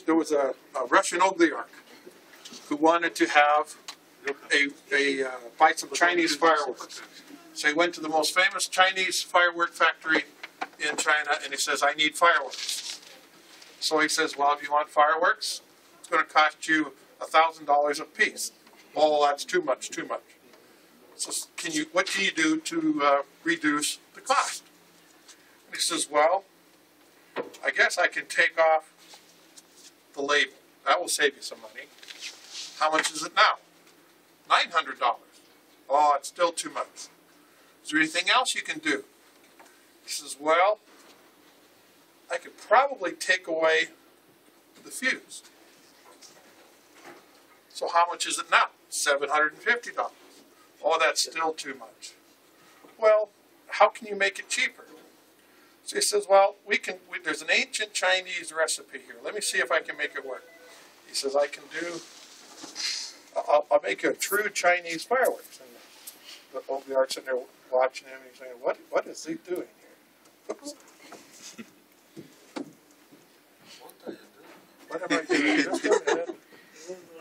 There was a Russian oligarch who wanted to have buy some Chinese fireworks. So he went to the most famous Chinese firework factory in China, and he says, "I need fireworks." So he says, "Well, if you want fireworks, it's going to cost you $1,000 a piece." "Oh, that's too much, too much." So what can you do to reduce the cost? And he says, "Well, I guess I can take off the label. That will save you some money." "How much is it now?" $900. "Oh, it's still too much." "Is there anything else you can do?" He says, "Well, I could probably take away the fuse." "So how much is it now?" $750. "Oh, that's still too much." "Well, how can you make it cheaper?" So he says, "Well, there's an ancient Chinese recipe here. Let me see if I can make it work." He says, I'll make a true Chinese fireworks." And the oligarch's sitting there watching him, and he's saying, what is he doing here? Oops. What am I doing? Just a minute.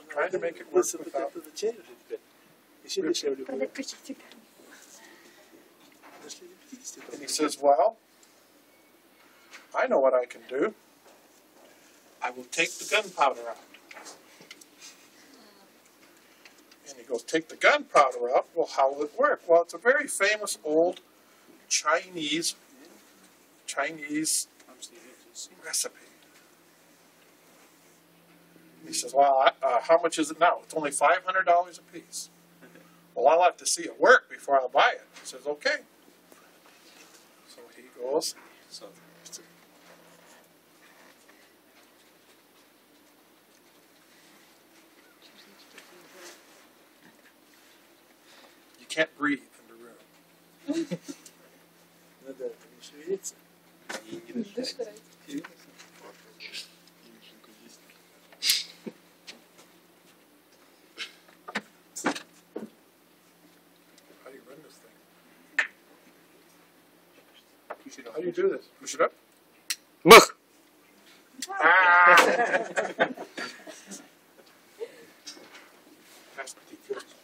Trying to make it work without... And he says, "Well, I know what I can do. I will take the gunpowder out." And he goes, "Take the gunpowder out? Well, how will it work?" "Well, it's a very famous old Chinese recipe." He says, "Well, how much is it now?" "It's only $500 a piece." "Well, I'll have to see it work before I'll buy it." He says, "Okay." So he goes. You can't breathe in the room. How do you run this thing? How do you do this? Push it up? Look! Ah! That's the defense.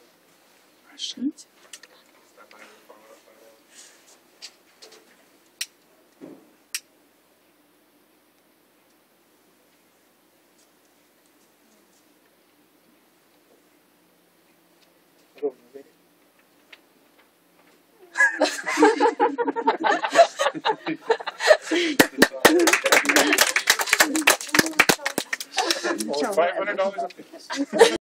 $500 a piece.